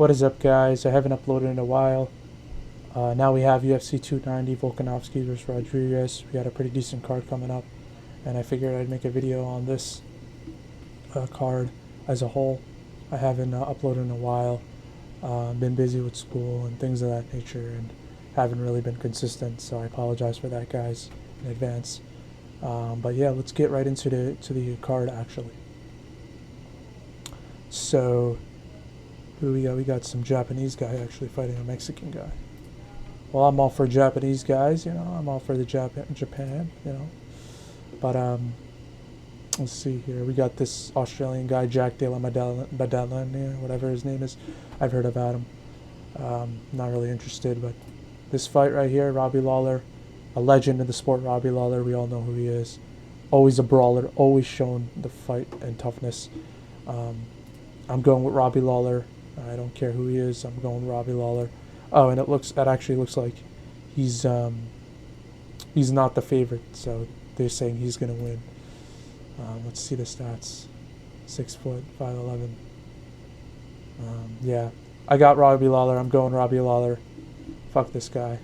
What is up, guys? I haven't uploaded in a while. Now we have UFC 290, Volkonovski versus Rodriguez. We got a pretty decent card coming up, and I figured I'd make a video on this card as a whole. I haven't uploaded in a while. Been busy with school and things of that nature, and haven't really been consistent. So I apologize for that, guys, in advance. But yeah, let's get right into the card actually. So who do we got? We got some Japanese guy actually fighting a Mexican guy. Well, I'm all for Japanese guys, you know. I'm all for the Japan, you know. But let's see here. We got this Australian guy, Jack De La Madalena, whatever his name is. I've heard about him. Not really interested, but this fight right here, Robbie Lawler, a legend in the sport. Robbie Lawler, we all know who he is. Always a brawler, always shown the fight and toughness. I'm going with Robbie Lawler. I don't care who he is. I'm going with Robbie Lawler. Oh, and it actually looks like he's not the favorite, so they're saying he's gonna win. Let's see the stats. 6 foot, 5'11". Yeah, I got Robbie Lawler. I'm going Robbie Lawler. Fuck this guy.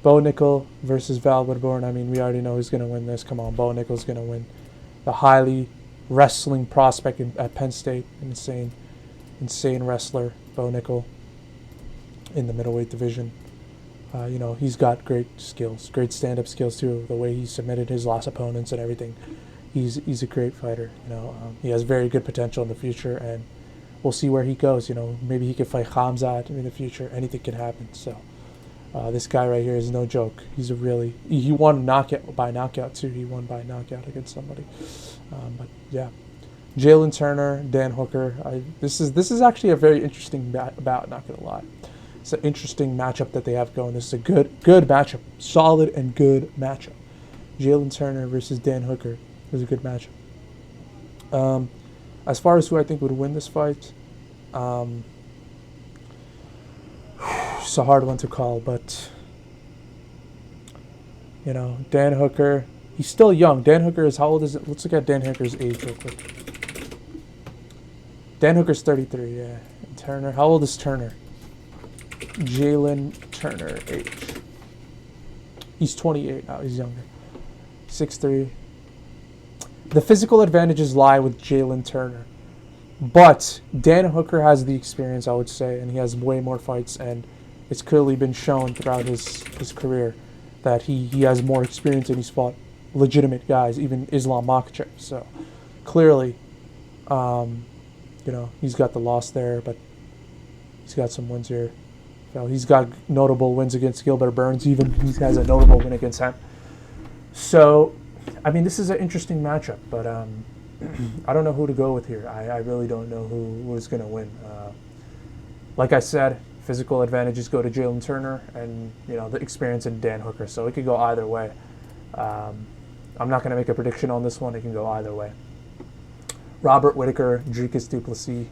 Bo Nickel versus Val Woodburn. I mean, we already know who's gonna win this. Come on, Bo Nickel's gonna win. The highly wrestling prospect at Penn State, insane wrestler, Bo Nickel, in the middleweight division. You know, he's got great skills, great stand-up skills too. The way he submitted his last opponents and everything, he's a great fighter. You know, he has very good potential in the future, and we'll see where he goes. You know, maybe he could fight Khamzat in the future. Anything can happen. So this guy right here is no joke. He won by knockout too. He won by knockout against somebody. But yeah, Jalen Turner, Dan Hooker. This is actually a very interesting bout. Not gonna lie, it's an interesting matchup that they have going. This is a good matchup, solid and good matchup. Jalen Turner versus Dan Hooker is a good matchup. As far as who I think would win this fight, it's a hard one to call, but you know, Dan Hooker. He's still young. Dan Hooker is, how old is it? Let's look at Dan Hooker's age real quick. Dan Hooker's 33, yeah. And Turner, how old is Turner? Jalen Turner age. He's 28 now, he's younger. 6'3". The physical advantages lie with Jalen Turner. But Dan Hooker has the experience, I would say, and he has way more fights, and it's clearly been shown throughout his career that he has more experience and he's fought legitimate guys, even Islam Makhachev. So clearly, you know, he's got the loss there, but he's got some wins here. So he's got notable wins against Gilbert Burns. Even he has a notable win against him. So, I mean, this is an interesting matchup, but I don't know who to go with here. I really don't know who is going to win. Like I said, physical advantages go to Jalen Turner, and you know, the experience in Dan Hooker. So it could go either way. I'm not going to make a prediction on this one. It can go either way. Robert Whittaker, Dricus du Plessis,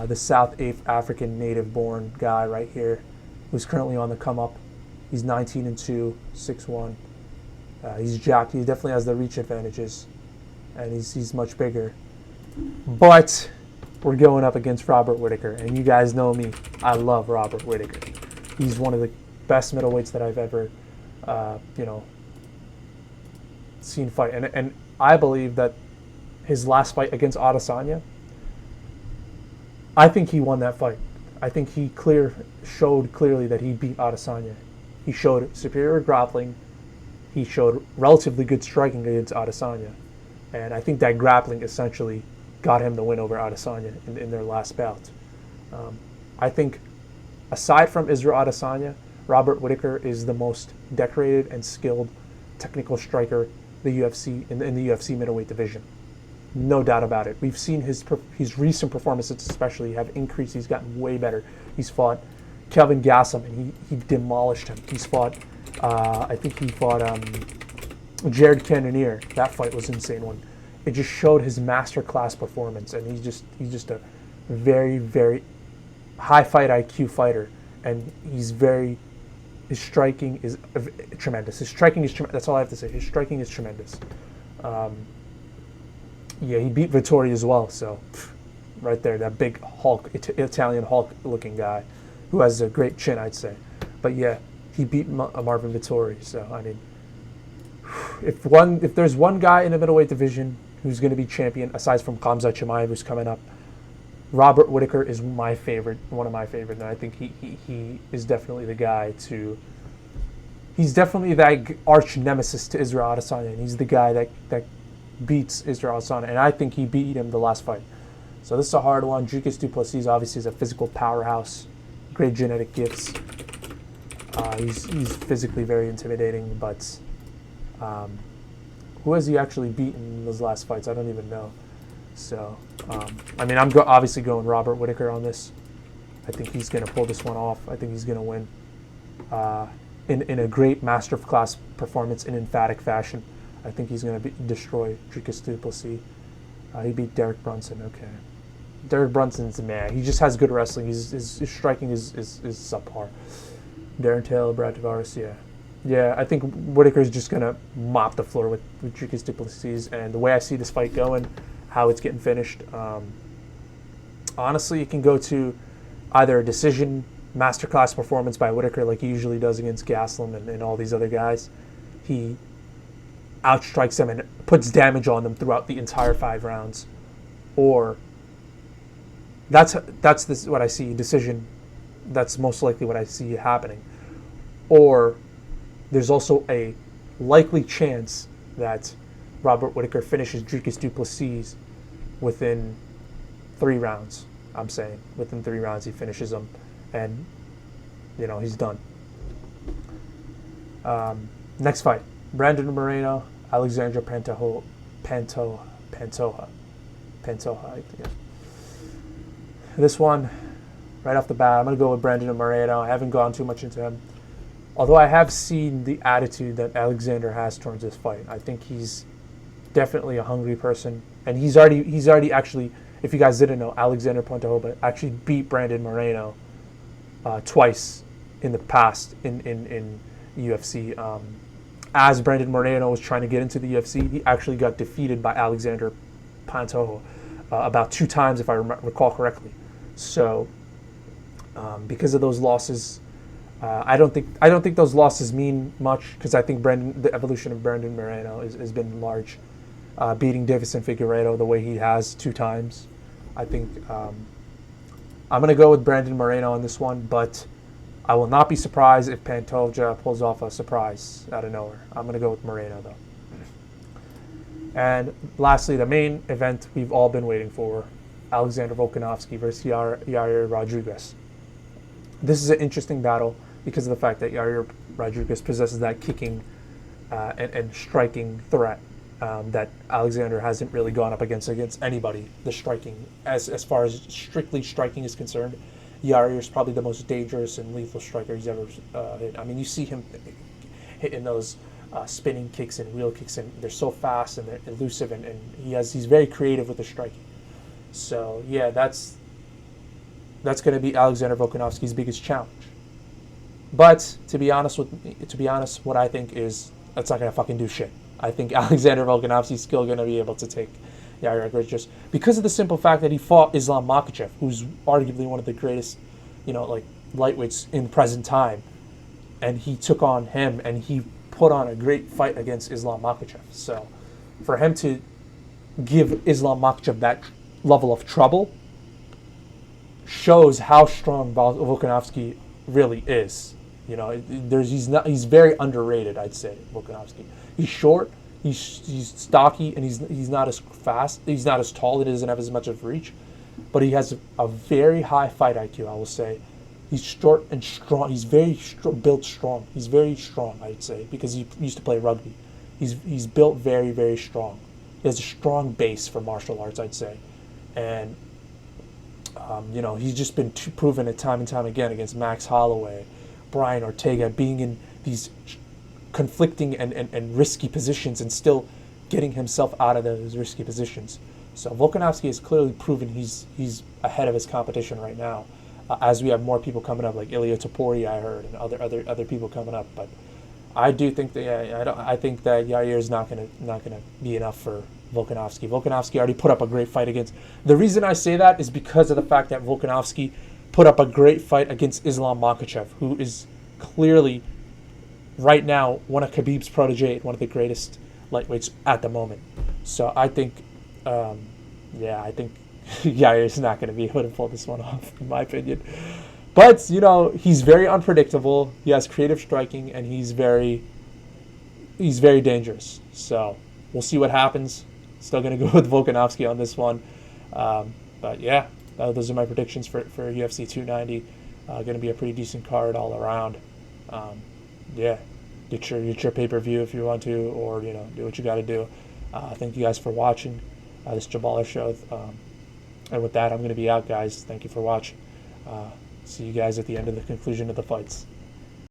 the South African native-born guy right here, who's currently on the come-up. He's 19-2, 6'1". He's jacked. He definitely has the reach advantages, and he's much bigger. But we're going up against Robert Whittaker, and you guys know me. I love Robert Whittaker. He's one of the best middleweights that I've ever, you know, seen fight. And I believe that his last fight against Adesanya, I think he won that fight. I think he showed clearly that he beat Adesanya. He showed superior grappling. He showed relatively good striking against Adesanya. And I think that grappling essentially got him the win over Adesanya in their last bout. I think aside from Israel Adesanya, Robert Whittaker is the most decorated and skilled technical striker in the UFC middleweight division. No doubt about it. We've seen his recent performances especially have increased. He's gotten way better. He's fought Kelvin Gastelum, and he demolished him. He's fought, I think he fought Jared Cannonier. That fight was an insane one. It just showed his masterclass performance, and he's just a very, very high fight IQ fighter, and his striking is tremendous. His striking is tremendous. That's all I have to say. His striking is tremendous. Yeah, he beat Vittori as well, so right there, that big Hulk, Italian Hulk-looking guy, who has a great chin, I'd say. But yeah, he beat Marvin Vettori. So I mean, if there's one guy in the middleweight division who's going to be champion, aside from Khamzat Chimaev, who's coming up, Robert Whittaker is my favorite, one of my favorite, and I think he is definitely the guy to. He's definitely that arch nemesis to Israel Adesanya, and he's the guy that beats Israel Adesanya, and I think he beat him the last fight. So this is a hard one. Dricus du Plessis obviously is a physical powerhouse, great genetic gifts. He's physically very intimidating, but who has he actually beaten in those last fights? I don't even know. So, I mean, I'm obviously going Robert Whittaker on this. I think he's going to pull this one off. I think he's going to win in a great masterclass performance in emphatic fashion. I think he's going to destroy Dricus du Plessis. He beat Derek Brunson. Okay. Derek Brunson's a man. He just has good wrestling. His striking is subpar. Darren Till, Brad Tavares, yeah. Yeah, I think Whittaker's just going to mop the floor with Dricus du Plessis. And the way I see this fight going, how it's getting finished, honestly, it can go to either a decision, masterclass performance by Whittaker like he usually does against Gastelum and all these other guys. He outstrikes them and puts damage on them throughout the entire 5 rounds. Or that's what I see, decision. That's most likely what I see happening. Or there's also a likely chance that Robert Whittaker finishes Dricus du Plessis within 3 rounds. I'm saying within 3 rounds he finishes him, and he's done. Next fight: Brandon Moreno, Alexandra Pantoja. Yeah. This one, right off the bat, I'm going to go with Brandon Moreno. I haven't gone too much into him, although I have seen the attitude that Alexander has towards this fight. I think he's definitely a hungry person, and he's already actually, if you guys didn't know, Alexander Pantoja actually beat Brandon Moreno twice in the past in UFC. As Brandon Moreno was trying to get into the UFC, he actually got defeated by Alexander Pantoja about 2 times, if I recall correctly. So, because of those losses, I don't think those losses mean much, because I think the evolution of Brandon Moreno has been large. Beating Davison Figueiredo the way he has 2 times, I think I'm going to go with Brandon Moreno on this one, but I will not be surprised if Pantoja pulls off a surprise out of nowhere. I'm going to go with Moreno, though. And lastly, the main event we've all been waiting for, Alexander Volkanovski versus Yair Rodriguez. This is an interesting battle because of the fact that Yair Rodriguez possesses that kicking and striking threat that Alexander hasn't really gone up against anybody. The striking, as far as strictly striking is concerned, Yair is probably the most dangerous and lethal striker he's ever hit. I mean, you see him hitting those spinning kicks and wheel kicks, and they're so fast and they're elusive, and he's very creative with the striking. So yeah, that's going to be Alexander Volkanovski's biggest challenge. But to be honest, what I think is that's not going to fucking do shit. I think Alexander Volkanovski's still going to be able to take Yair Rodriguez because of the simple fact that he fought Islam Makhachev, who's arguably one of the greatest, lightweights in present time, and he took on him and he put on a great fight against Islam Makhachev. So, for him to give Islam Makhachev that level of trouble shows how strong Volkanovski really is. He's very underrated, I'd say, Volkanovski. He's short, he's stocky, and he's not as fast. He's not as tall. He doesn't have as much of reach, but he has a very high fight IQ, I will say. He's short and strong. He's very built strong. He's very strong, I'd say, because he used to play rugby. He's built very, very strong. He has a strong base for martial arts, I'd say, and he's just been proven it time and time again against Max Holloway, Brian Ortega, being in these conflicting and risky positions and still getting himself out of those risky positions. So Volkanovski has clearly proven he's ahead of his competition right now, as we have more people coming up, like Ilia Topuria, I heard, and other people coming up. But I do think that I think that Yair is not gonna be enough for Volkonovski. Volkonovski already put up a great fight against. The reason I say that is because of the fact that Volkonovski put up a great fight against Islam Makhachev, who is clearly right now one of Khabib's protege, one of the greatest lightweights at the moment. So I think, I think Yair's not going to be able to pull this one off, in my opinion. But, you know, he's very unpredictable. He has creative striking, and he's very dangerous. So we'll see what happens. Still going to go with Volkanovski on this one. But yeah, those are my predictions for UFC 290. Going to be a pretty decent card all around. Yeah, get your pay-per-view if you want to, or, you know, do what you got to do. Thank you guys for watching this Jaballer show. And with that, I'm going to be out, guys. Thank you for watching. See you guys at the end of the conclusion of the fights.